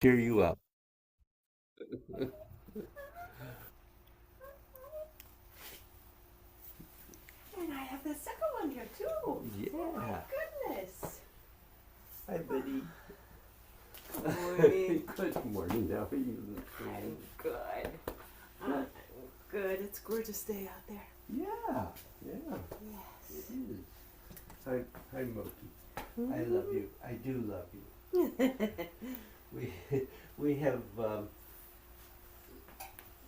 Cheer you up. And I have the second one here too. Oh my Yeah. goodness. Hi, Betty. Good morning. Good morning. How are you? I'm good. I'm good. It's a gorgeous day out there. Yeah. Yeah. It Yes. is. Hi, Moki. I love you. I do love you. We we have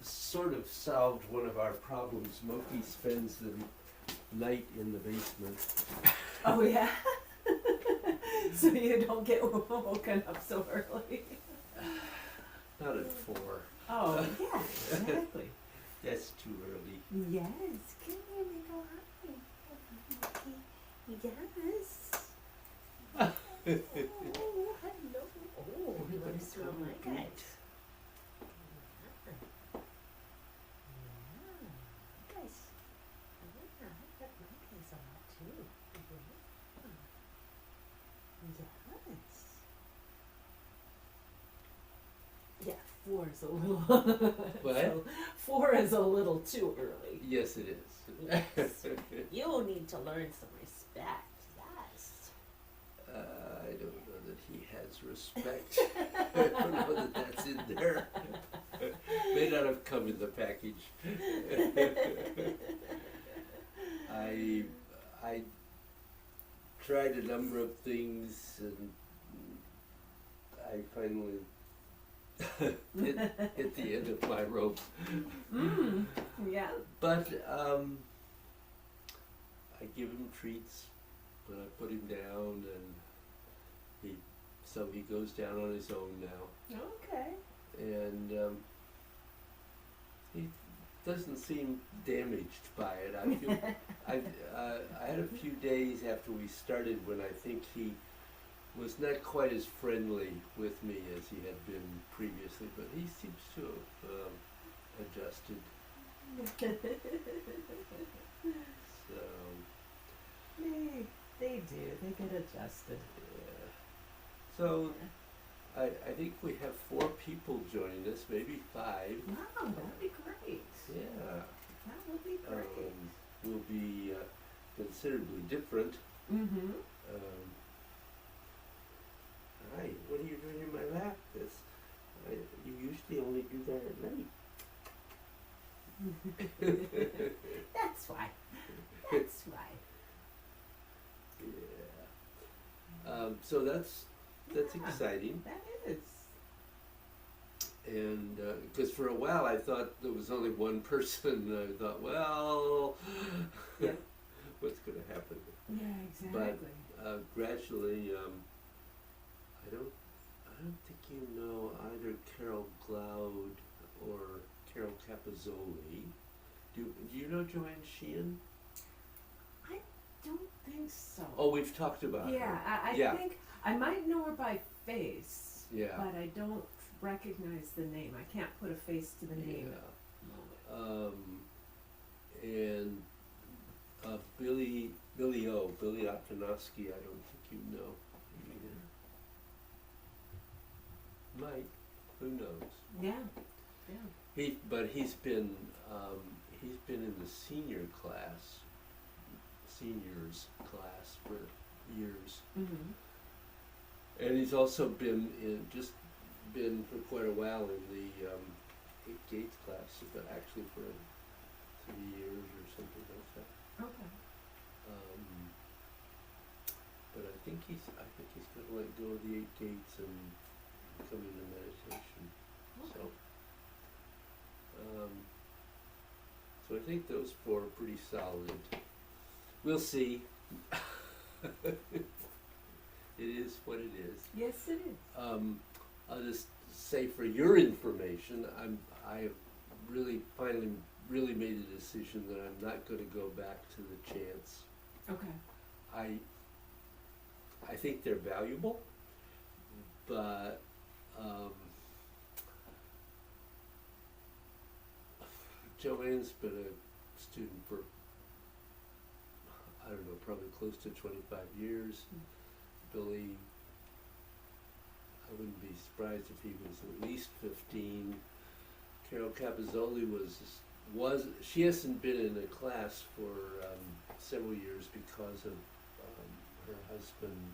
sort of solved one of our problems. Moki spends the night in the basement. Oh yeah. So you don't get woken up so early. Not at 4. Oh yeah, exactly. That's too early. Yes. Come here, we go happy. Yes. Oh, hello. Oh, you want to smell my guys? Yeah. Guys. Yeah, I got my guys a lot too. Yeah. Yes. Yeah, 4 is a little. What? So 4 is a little too early. Yes, it is. Yes. You need to learn some respect. Yes. I don't know that he has respect. I don't know that that's in there. May not have come in the package. I tried a number of things and I finally hit the end of my rope. Yeah. But I give him treats when I put him down, and he goes down on his own now, Okay. and he doesn't seem damaged by it. I had a few days after we started when I think he was not quite as friendly with me as he had been previously, but he seems to have adjusted. So They do. They get adjusted. yeah. So I think we have 4 people joining us, maybe 5. Wow, that'd be great. Yeah. That would be great. Will be considerably different. Mm-hmm. Hi, what are you doing in my lap? You usually only do that at night. That's why. That's why. Yeah. So that's Yeah, exciting. that is. And because for a while I thought there was only one person, I thought, well, Yeah. what's going to happen? Yeah, But exactly. gradually, I don't think you know either Carol Cloud or Carol Capozzoli. Do you know Joanne Sheehan? I don't think so. Oh, we've talked about Yeah, her. I Yeah. think I might know her by face, Yeah. but I don't recognize the name. I can't put a face to the name. Yeah. And Billy Optanowski, I don't think you know either. Might, who knows? Yeah, yeah. But he's been in the seniors class for years, Mm-hmm. and he's also been for quite a while in the Gates class, but actually for 3 years or something like that. Okay. But I think he's going to let go of the 8 gates and come into meditation. Okay. So I think those 4 are pretty solid. We'll see. It is what it is. Yes, it is. I'll just say for your information, I have finally made a decision that I'm not going to go back to the chants. Okay. I think they're valuable, but Joanne's been a student for, I don't know, probably close to 25 years. Billy, I wouldn't be surprised if he was at least 15. Carol Capizzoli she hasn't been in a class for several years because of her husband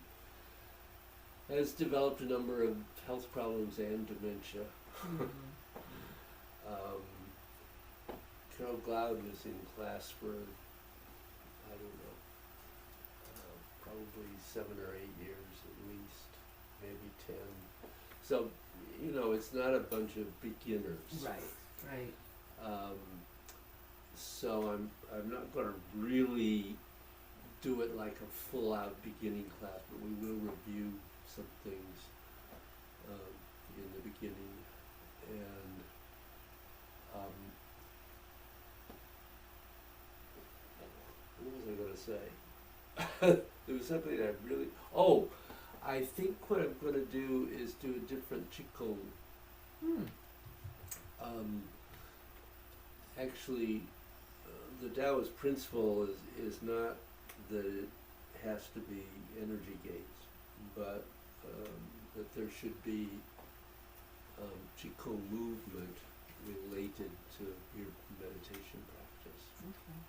has developed a number of health problems and dementia. Carol Glaude was in class for, I don't know, probably 7 or 8 years at least, maybe 10. So, it's not a bunch of beginners. Right. So I'm not going to really do it like a full-out beginning class, but we will review some things in the beginning. And what was I going to say? There was something that I think what I'm going to do is do a different Qigong. Actually, the Taoist principle is not that it has to be energy gates, but that there should be Qigong movement related to your meditation practice. Okay.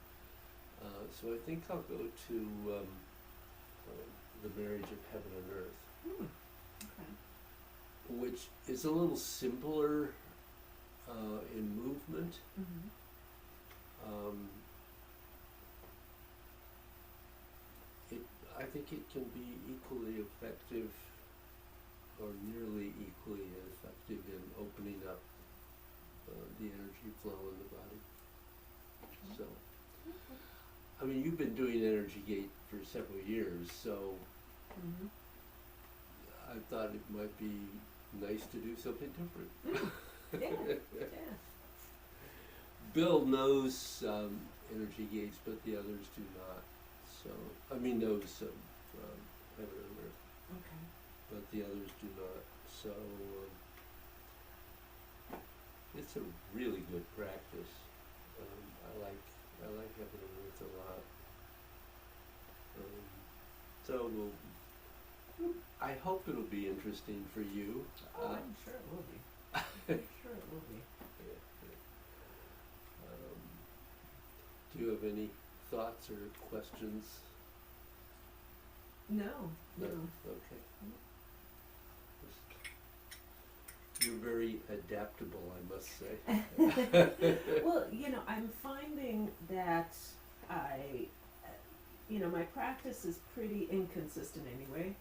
So I think I'll go to the marriage of heaven and earth, Okay. which is a little simpler in movement. I think it can be equally effective, or nearly equally effective, in opening up the energy flow in the body. So, I mean, you've been doing Energy Gate for several years, so I thought it might be nice to do something different. Yeah. Bill knows Energy Gates, but the others do not. So, knows heaven and earth, Okay. but the others do not. So, it's a really good practice. I like heaven and earth a lot. So I hope it'll be interesting for you. I'm sure it will be. I'm sure it will be. Do you have any thoughts or questions? No. Okay. You're very adaptable, I must say. Well, I'm finding that my practice is pretty inconsistent anyway,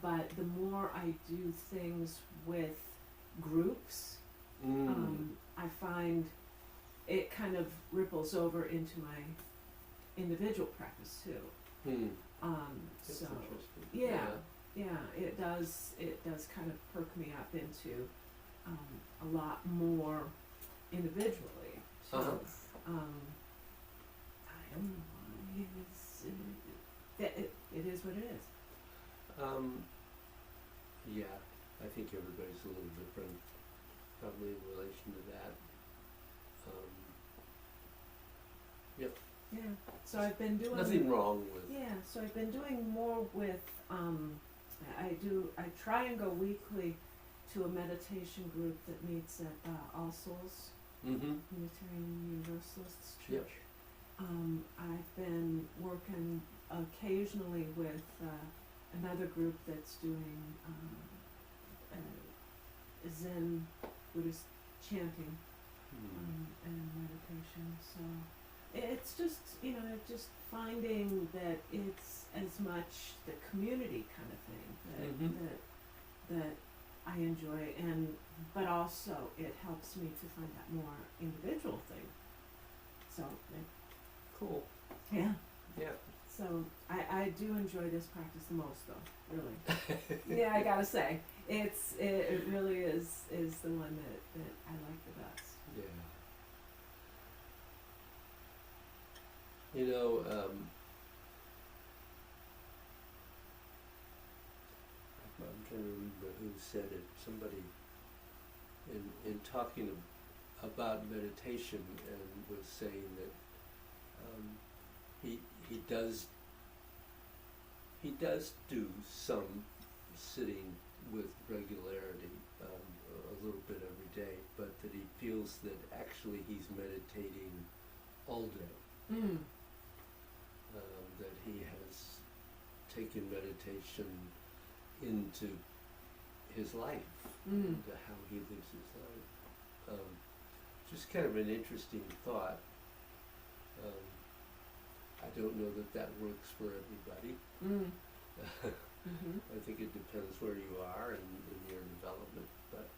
but the more I do things with groups, I find it kind of ripples over into my individual practice too. That's So interesting. yeah, it does kind of perk me up into a lot more individually. So I don't know why it is what it is. Yeah, I think everybody's a little different, probably in relation to that. Yep. Yeah. So I've been doing Nothing wrong with. Yeah, so I've been doing more with I try and go weekly to a meditation group that meets at All Souls Unitarian Universalists Church. Yep. I've been working occasionally with another group that's doing Zen Buddhist chanting and meditation. So it's just just finding that it's as much the community kind of thing that I enjoy, but also it helps me to find that more individual thing. So Cool. yeah. Yeah. So I do enjoy this practice the most, though. Really. Yeah, I gotta say, it really is the one that I like the best. Yeah. I'm trying to remember who said it. Somebody in talking about meditation and was saying that he does do some sitting with regularity, a little bit every day, but that he feels that actually he's meditating all day. That he has taken meditation into his life, into how he lives his life. Just kind of an interesting thought. I don't know that works for everybody. I think it depends where you are in your development, but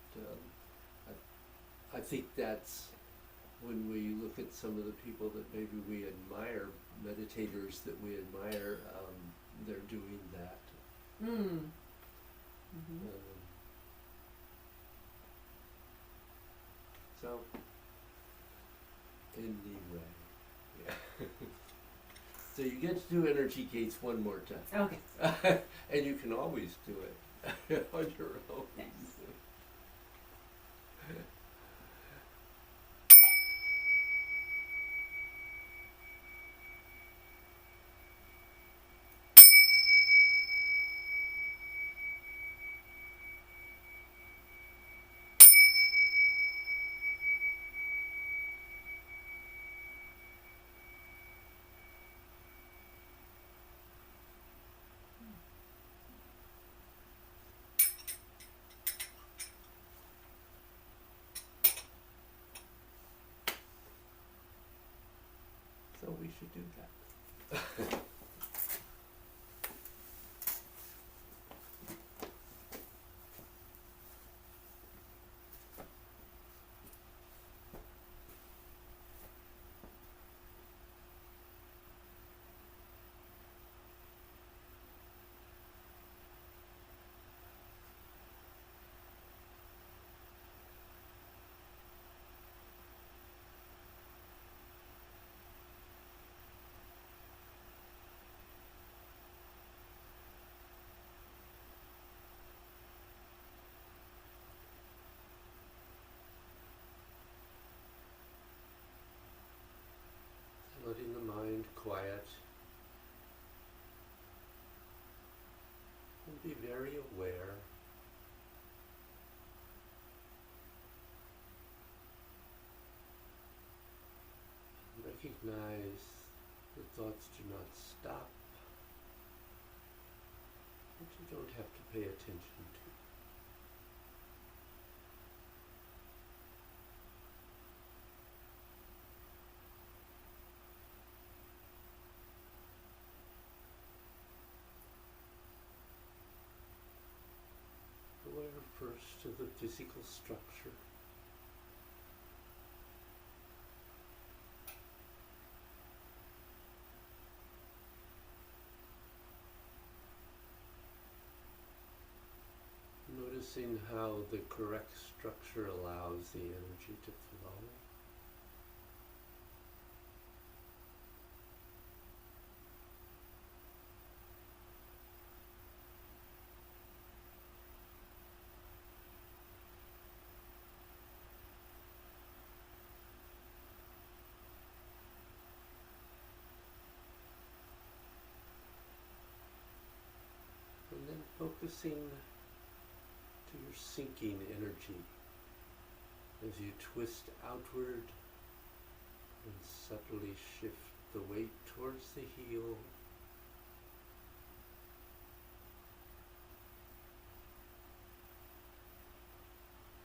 I think that's when we look at some of the people that maybe we admire, meditators that we admire, they're doing that. So, anyway, yeah. So you get to do energy gates one more time. Okay. And you can always do it on your own. Yes. So we should do that. Letting the mind quiet and be very aware. Recognize the thoughts do not stop, but you don't have to pay attention to. Aware first of the physical structure. Noticing how the correct structure allows the energy to flow. And then focusing to your sinking energy as you twist outward and subtly shift the weight towards the heel.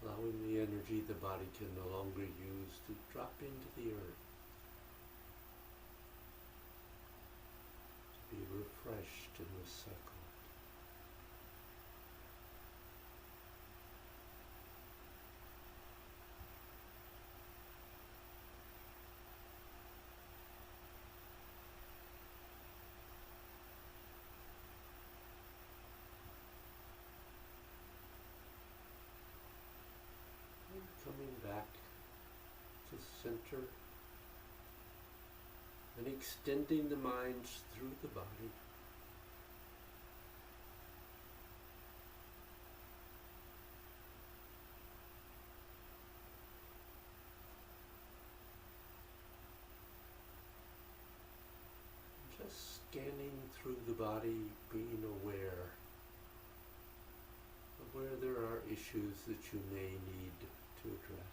Allowing the energy the body can no longer use to drop into the earth, to be refreshed and recycled. Coming back to center and extending the mind through the body. Just scanning through the body, being aware of issues that you may need to address.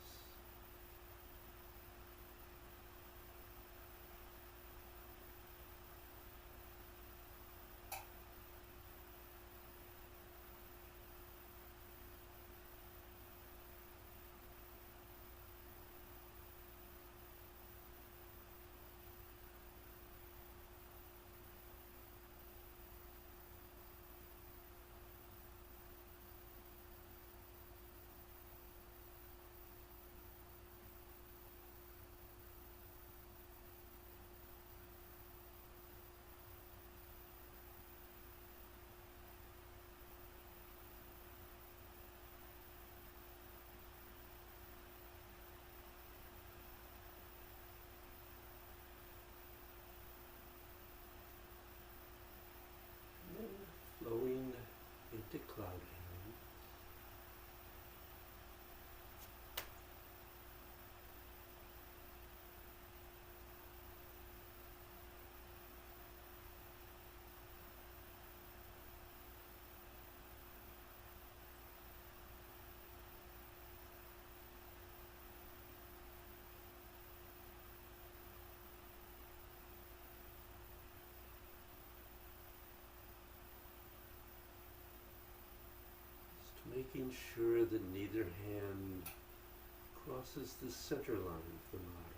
Flowing into cloud hands. Just making sure that neither hand crosses the center line of the body.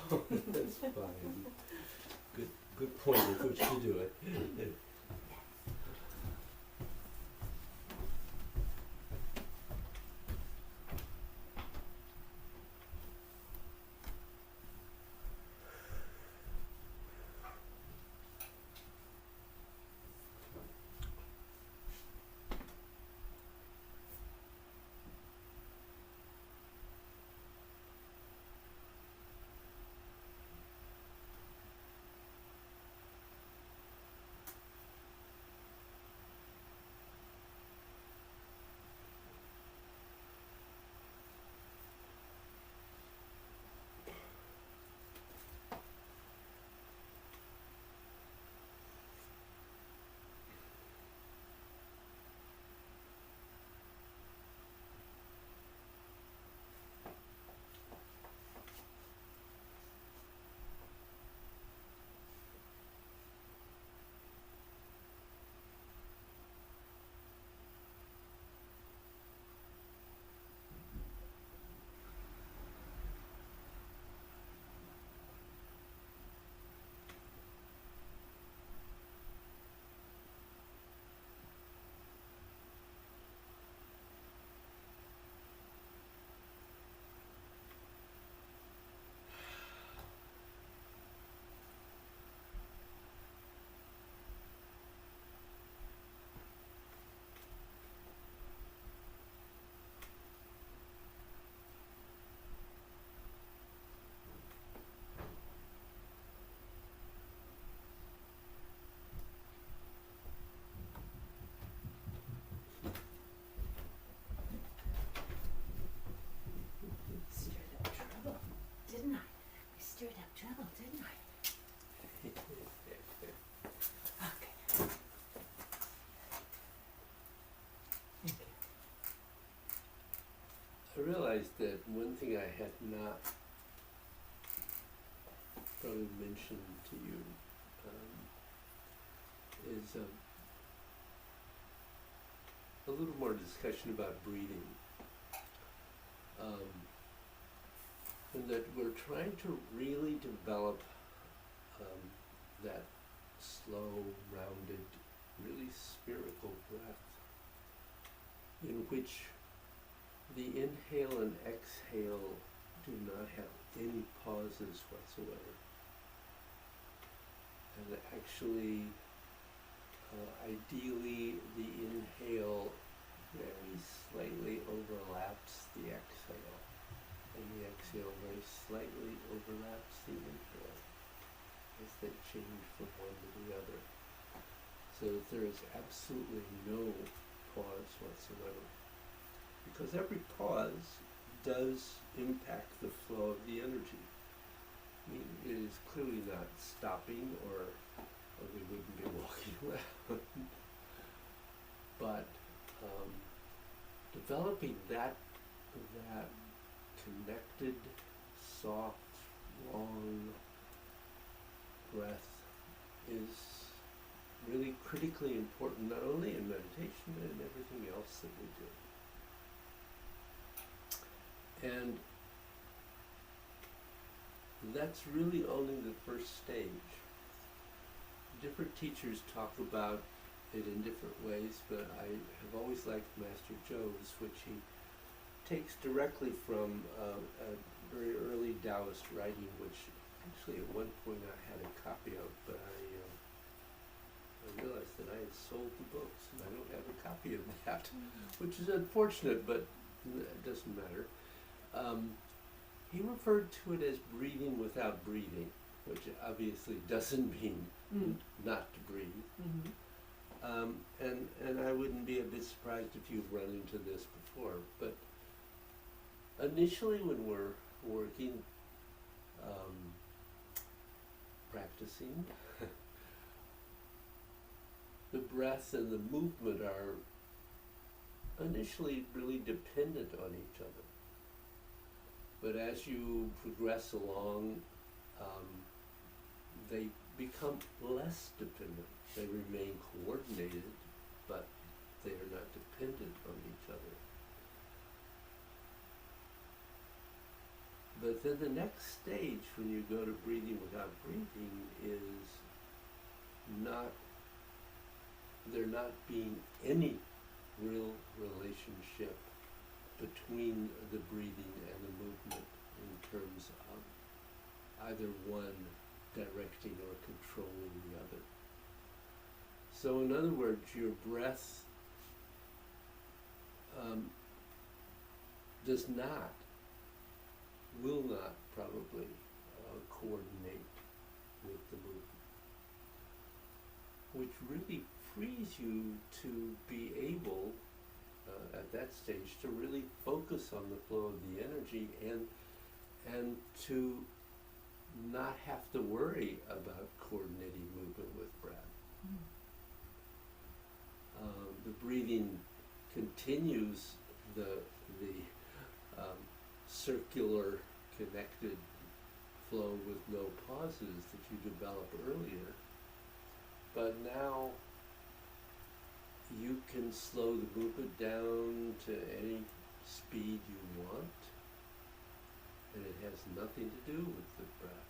That's fine. Good point at which to do it. Stirred up trouble, didn't I? I stirred up trouble, didn't I? Okay. Thank you. I realized that one thing I had not probably mentioned to you is a little more discussion about breathing. And that we're trying to really develop that slow, rounded, really spherical breath in which the inhale and exhale do not have any pauses whatsoever. And actually, ideally, the inhale very slightly overlaps the exhale, and the exhale very slightly overlaps the inhale as they change from one to the other. So that there is absolutely no pause whatsoever. Because every pause does impact the flow of the energy. I mean, it is clearly not stopping, or we wouldn't be walking around. But developing that connected, soft, long breath is really critically important, not only in meditation but in everything else that we do. And that's really only the first stage. Different teachers talk about it in different ways, but I have always liked Master Joe's, which he takes directly from a very early Taoist writing, which actually at one point I had a copy of, but I realized that I had sold the books and I don't have a copy of that, which is unfortunate, but it doesn't matter. He referred to it as breathing without breathing, which obviously doesn't mean not to breathe. And I wouldn't be a bit surprised if you've run into this before, but initially when we're working, practicing, the breath and the movement are initially really dependent on each other. But as you progress along, they become less dependent. They remain coordinated, but they are not dependent on each other. But then the next stage when you go to breathing without breathing is not, there not being any real relationship between the breathing and the movement in terms of either one directing or controlling the other. So in other words, your breath does not, will not probably coordinate with the movement, which really frees you to be able at that stage to really focus on the flow of the energy and to not have to worry about coordinating movement with breath. The breathing continues the circular connected flow with no pauses that you developed earlier, but now you can slow the movement down to any speed you want, and it has nothing to do with the breath,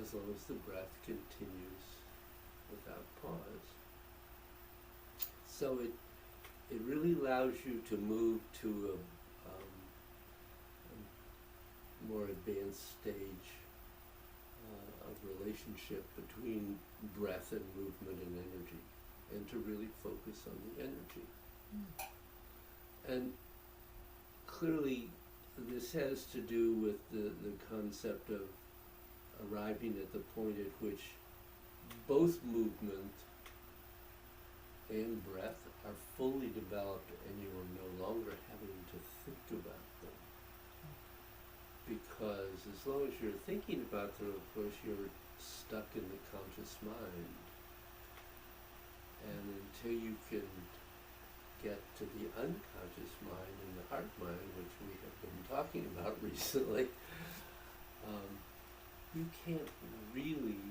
as long as the breath continues without pause. So it really allows you to move to a more advanced stage of relationship between breath and movement and energy, and to really focus on the energy. And clearly this has to do with the concept of arriving at the point at which both movement and breath are fully developed and you are no longer having to think about them. Because as long as you're thinking about them, of course, you're stuck in the conscious mind. And until you can get to the unconscious mind and the heart mind, which we have been talking about recently, you can't really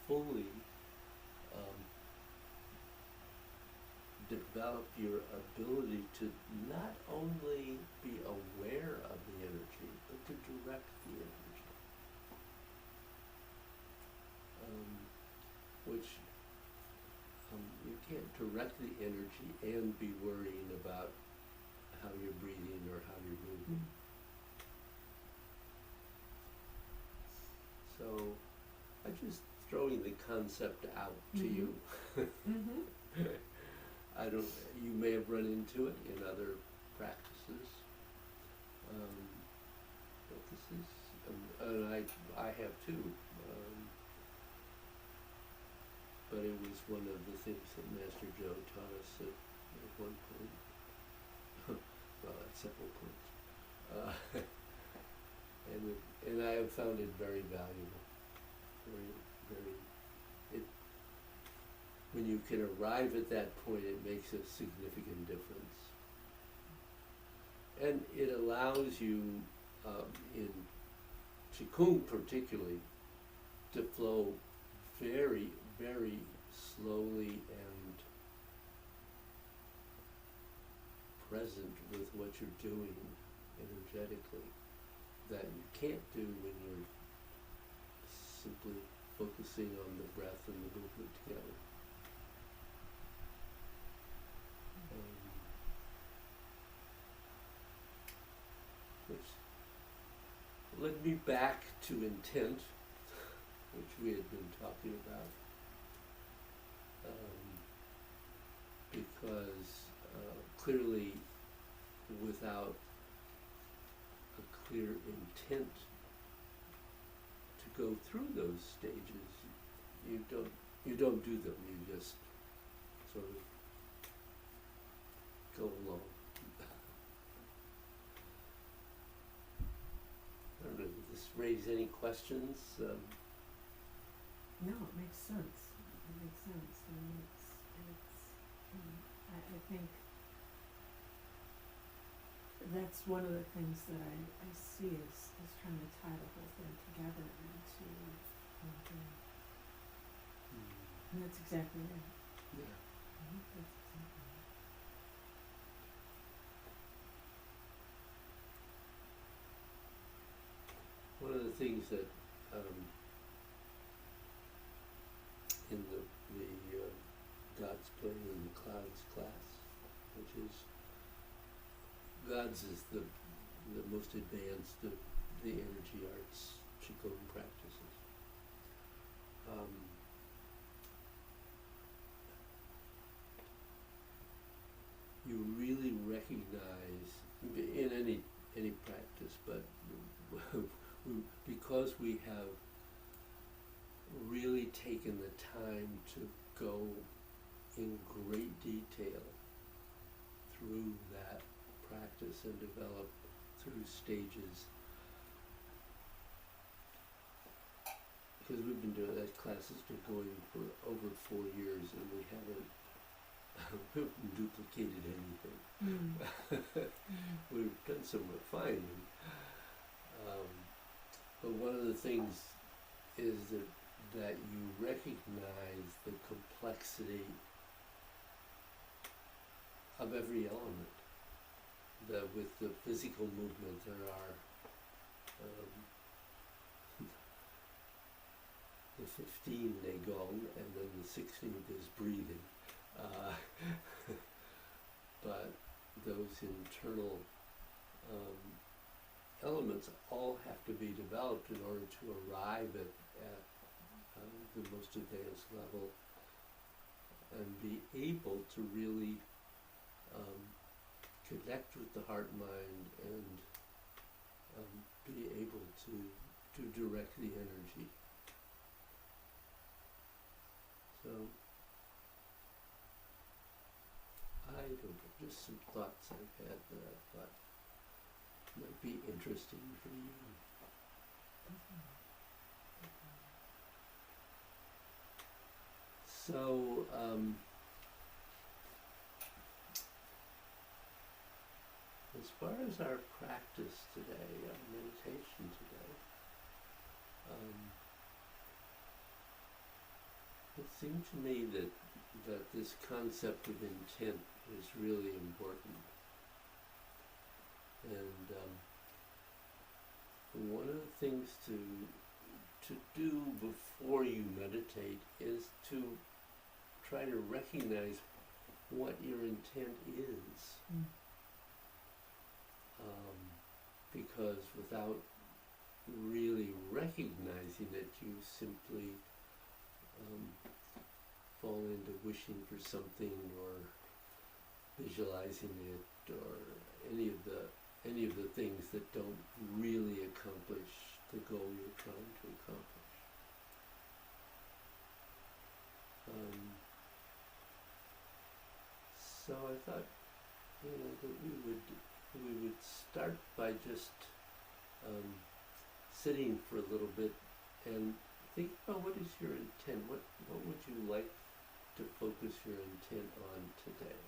fully develop your ability to not only be aware of the energy, but to direct the energy. Which you can't direct the energy and be worrying about how you're breathing or how you're moving. So I'm just throwing the concept out to you. I don't, you may have run into it in other practices, but this is, and I have too, but it was one of the things that Master Joe taught us at one point, well, at several points, and I have found it very valuable, very, when you can arrive at that point, it makes a significant difference. And it allows you, in Qigong particularly, to flow very, very slowly and present with what you're doing energetically, that you can't do when you're simply focusing on the breath and the movement together. Which led me back to intent, which we had been talking about, because clearly without a clear intent to go through those stages, you don't do them, you just sort of go along. I don't know, did this raise any questions? No, it makes sense. It makes sense. I mean, I think that's one of the things that I see is trying to tie the whole thing together into one thing. And that's exactly it. Yeah. That's exactly it. things that in the God's Playing in the Clouds class, which is God's is the most advanced of the energy arts Qigong practices. You really recognize in any practice, but because we have really taken the time to go in great detail through that practice and develop through stages. Because we've been doing that class has been going for over 4 years and we haven't duplicated anything. We've done some refining. But one of the things is that you recognize the complexity of every element. That with the physical movement there are the 15 Neigong and then the 16th is breathing. But those internal elements all have to be developed in order to arrive at the most advanced level and be able to really connect with the heart mind and be able to direct the energy. So I don't know, just some thoughts I've had that I thought might be interesting for you. So, as far as our practice today, our meditation today, it seemed to me that this concept of intent is really important. And one of the things to do before you meditate is to try to recognize what your intent is. Because without really recognizing it, you simply fall into wishing for something or visualizing it or any of the things that don't really accomplish the goal you're trying to accomplish. So I thought, that we would start by just sitting for a little bit and think about what is your intent. What would you like to focus your intent on today?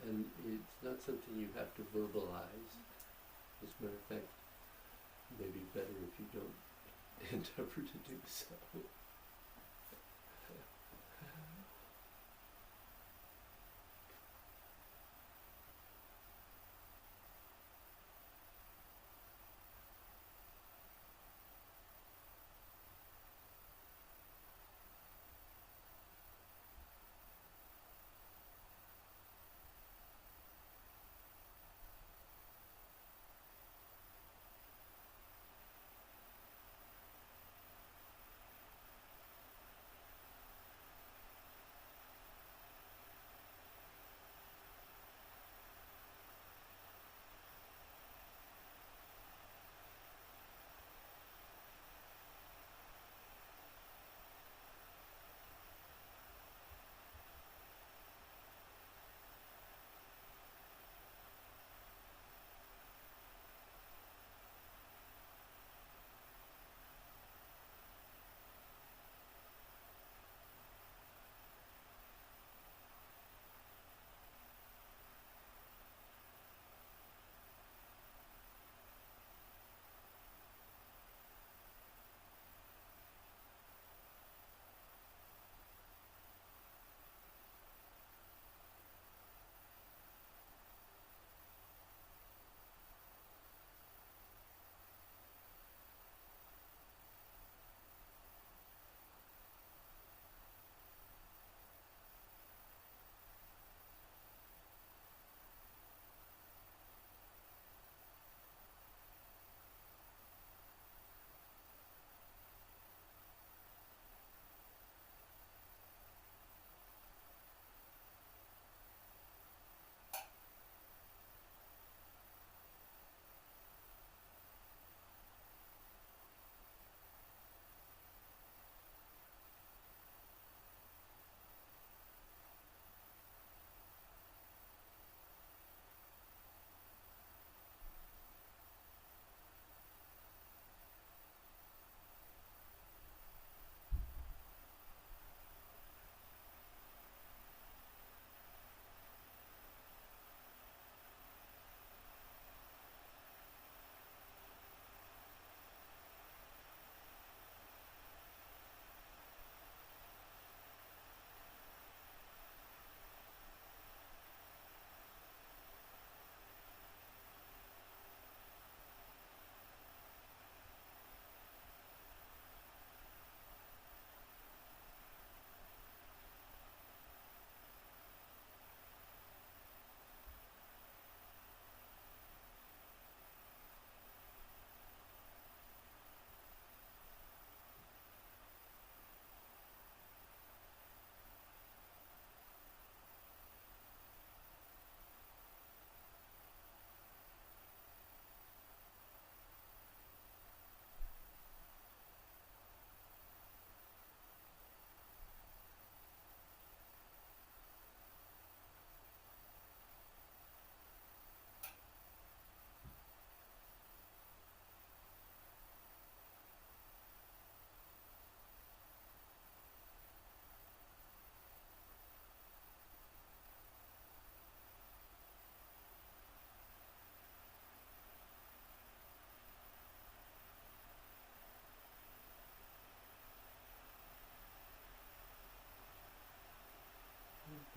And it's not something you have to verbalize. As a matter of fact, maybe better if you don't endeavor to do so.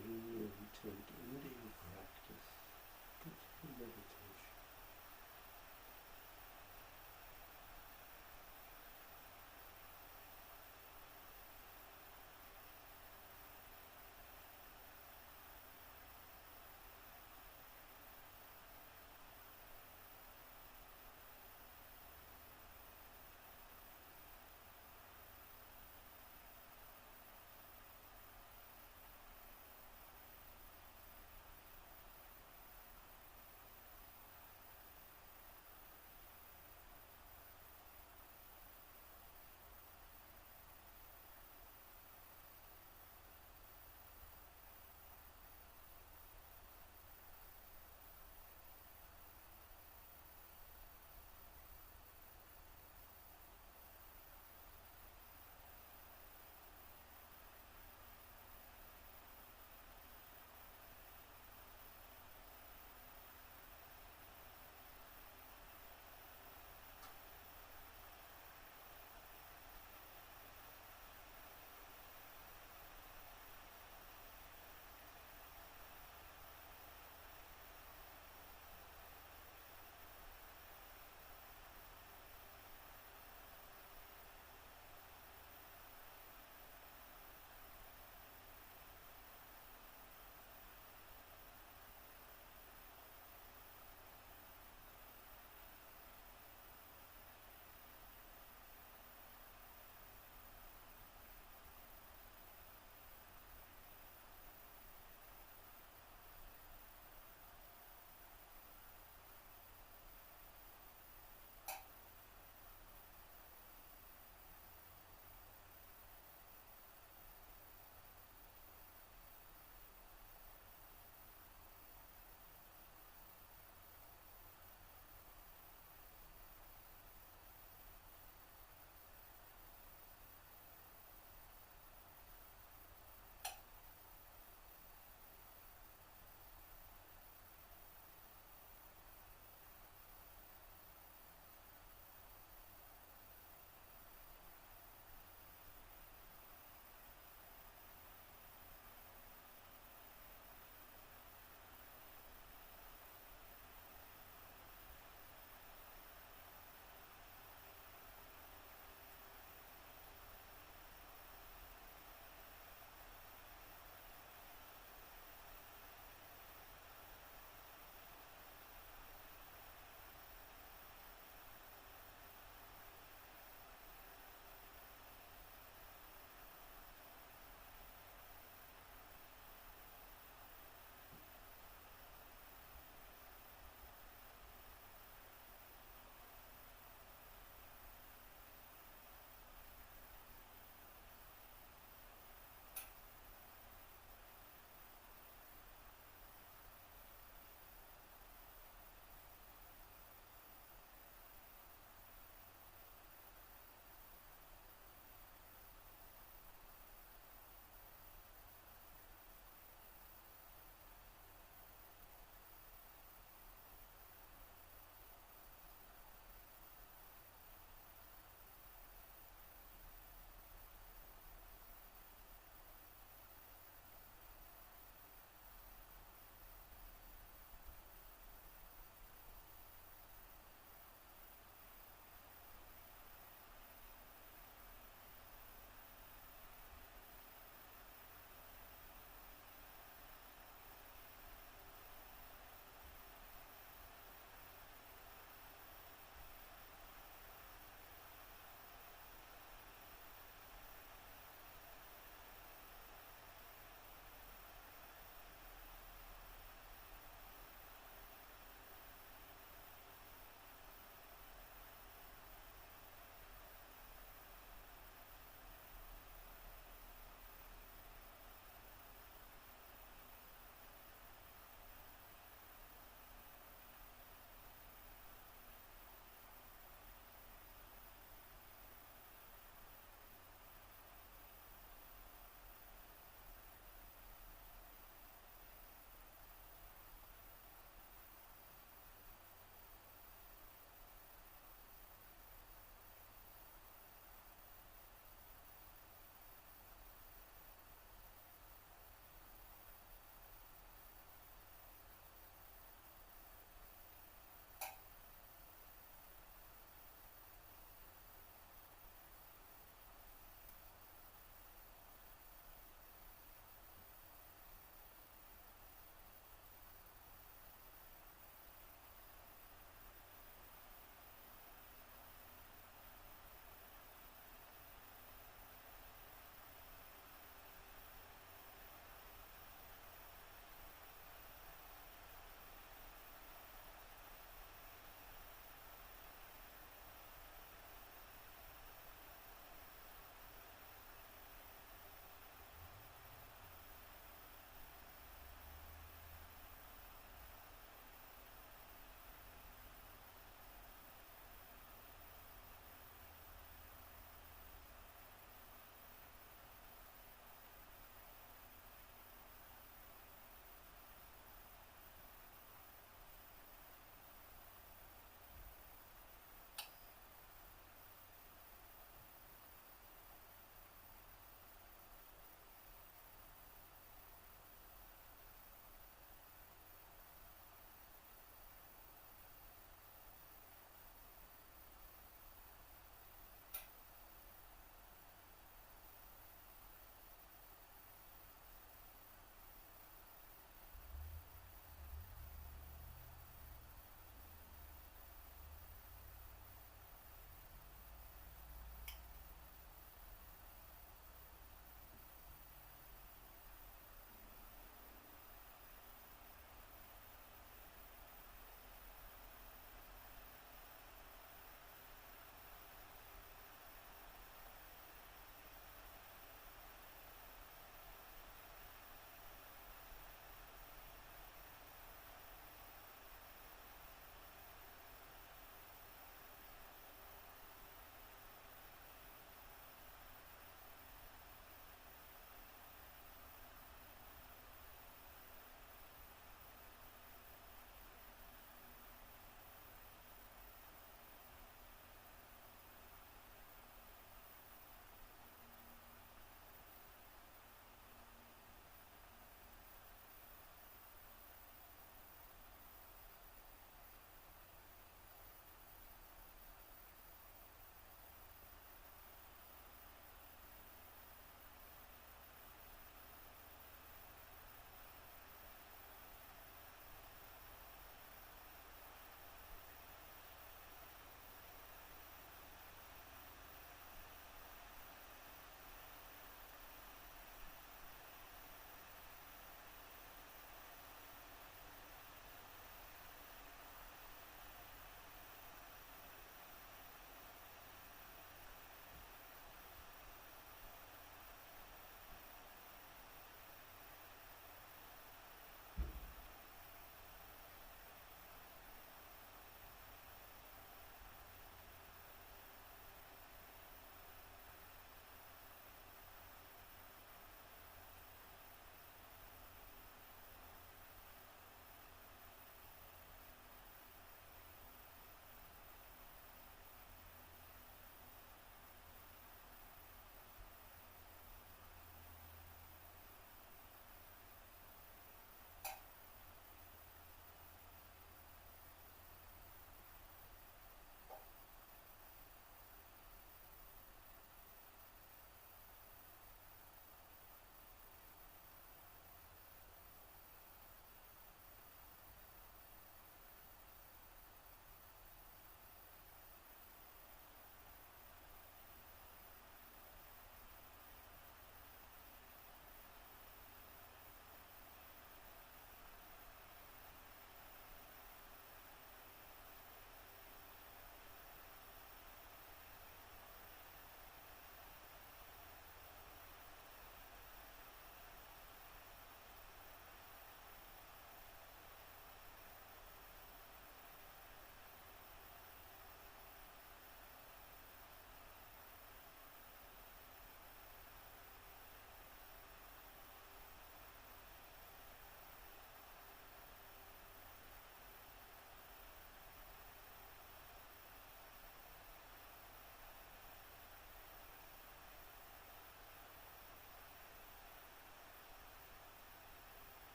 bring your intent into your practice, into your meditation.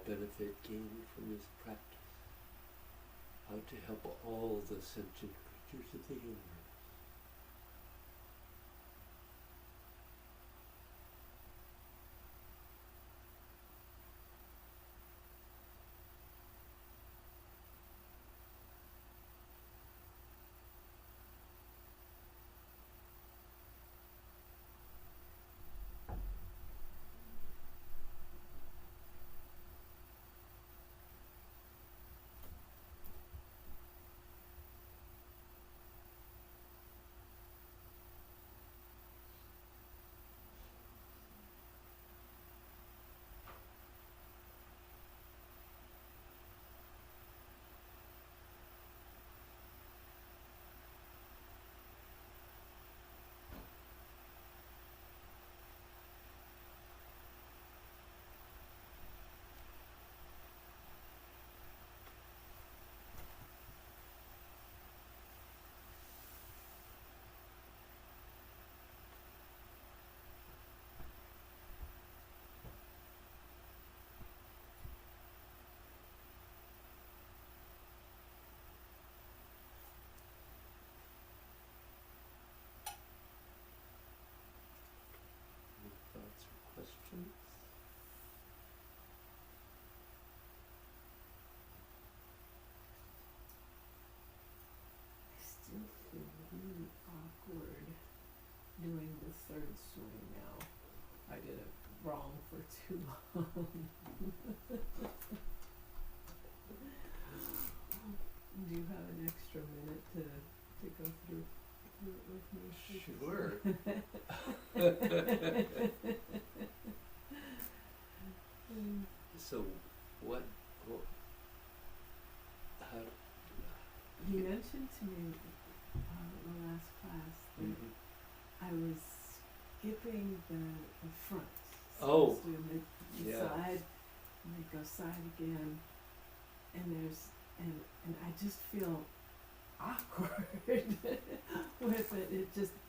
benefit gained from this practice. How to help all the sentient creatures of the universe. Any thoughts or questions? I still feel really awkward doing the third swing now. I did it wrong for too long. Do you have an extra minute to go through it with me? Sure. So, what how, You mentioned to me the last class that I was skipping the front. So I Oh, was doing the yeah. side, and I go side again, and and I just feel awkward with it.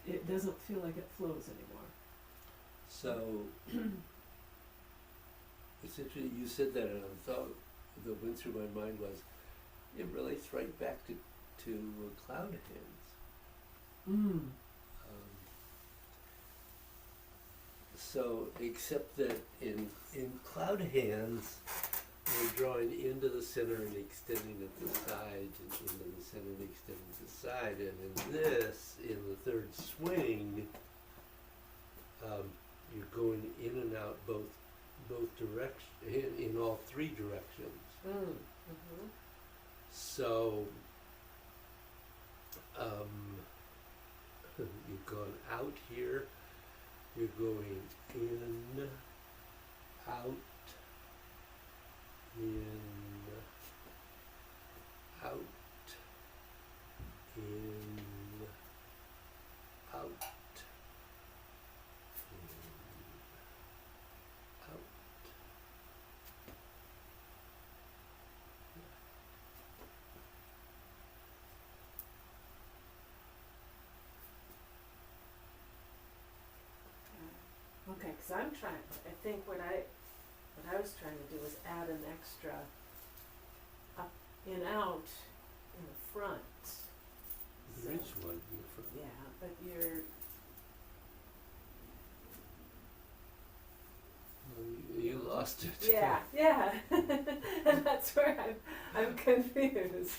It doesn't feel like it flows anymore. so it's interesting you said that, and I thought that went through my mind was it relates right back to cloud hands. So, except that in cloud hands, we're drawing into the center and extending at the side, and into the center and extending to the side. And in this, in the third swing, you're going in and out both directions, in all three directions. So, you've gone out here. You're going in, out, in, out, in, out, in, out. Okay, because I think what I was trying to do was add an extra up in out in the front. There is one in the front. Yeah, but you're Well, you lost it. yeah, and that's where I'm confused.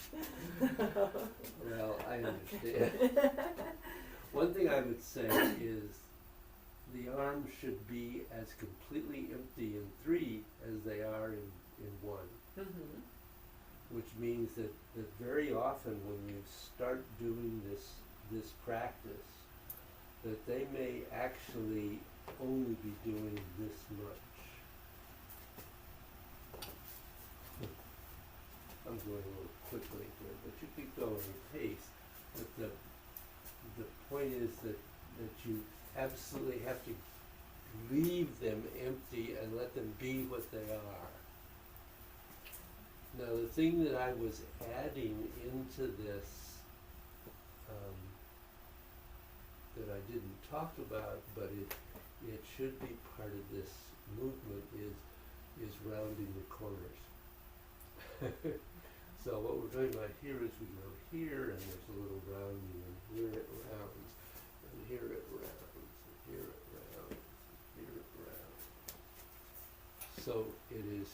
Well, I understand. One thing I would say is the arms should be as completely empty in three as they are in one. Which means that very often when you start doing this practice, that they may actually only be doing this much. I'm going a little quickly here, but you keep going at pace. But the point is that you absolutely have to leave them empty and let them be what they are. Now, the thing that I was adding into this that I didn't talk about, but it should be part of this movement, is is rounding the corners. So what we're talking about here is we go here and there's a little rounding, and here it rounds, and here it rounds, and here it rounds, and here it rounds. So it is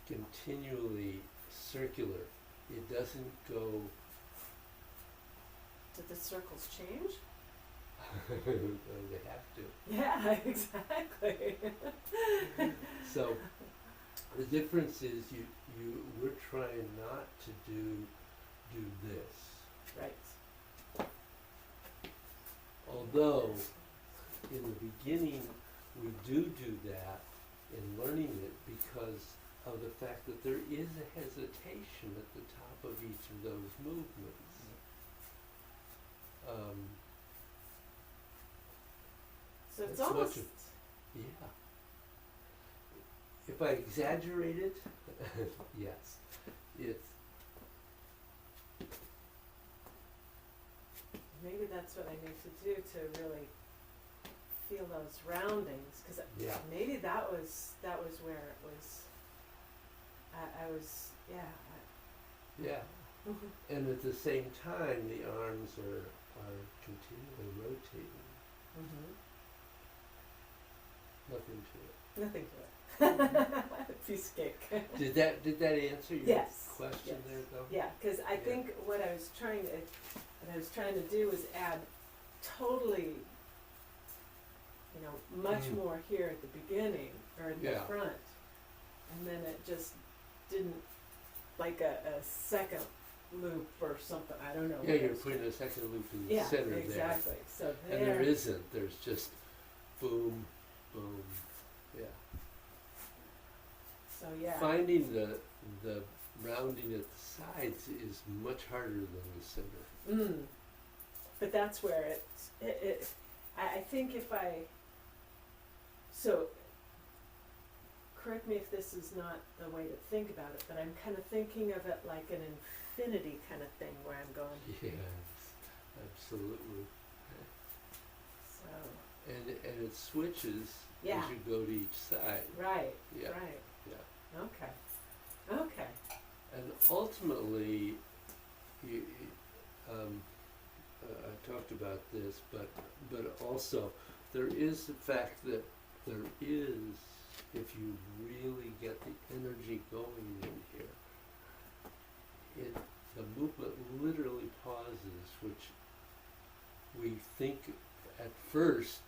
continually circular. It doesn't go Did the circles change? they have to. Yeah, exactly. So the difference is we're trying not to do this. Right. Although in the beginning we do that in learning it because of the fact that there is a hesitation at the top of each of those movements. So it's That's much almost. Yeah. If I exaggerate it, yes, it's Maybe that's what I need to do to really feel those roundings, because yeah. maybe that was where it was. I was Yeah. And at the same time, the arms are continually rotating. Nothing to it. Nothing to it. Piece of cake. Did that answer your Yes. question Yes. there, though? Yeah, because I Yeah. think what I was trying to do was add totally, much more here at the beginning or in the Yeah. front, and then it just didn't, like a second loop or something. I don't know. Yeah, what you're else. putting a second loop in the Yeah, center exactly. So there. And there isn't. There's just boom, boom. Yeah. So yeah. Finding the rounding at the sides is much harder than the center. But that's where I think if so correct me if this is not the way to think about it, but I'm kind of thinking of it like an infinity kind of thing where I'm going. Yes, absolutely. So. And it switches Yeah. as you go to each side. Right. Yeah. Right. Yeah. Okay. And ultimately, I talked about this, but also there is the fact that there is, if you really get the energy going in here, the movement literally pauses, which we think at first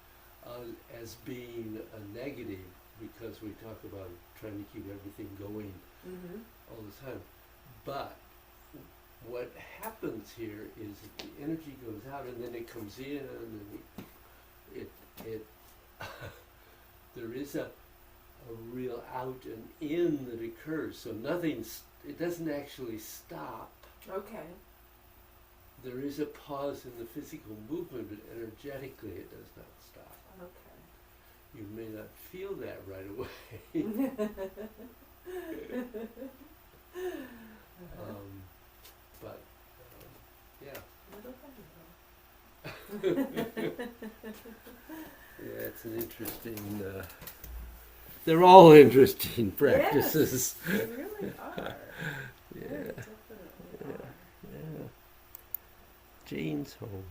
as being a negative because we talk about trying to keep everything going all the time. But what happens here is that the energy goes out and then it comes in and it there is a real out and in that occurs. So it doesn't actually stop. Okay. There is a pause in the physical movement, but energetically it does not stop. Okay. You may not feel that right away. But yeah. Yeah, it's an interesting. They're all interesting practices. Yes, they really are. Yeah. They definitely are. Yeah. Jane's home.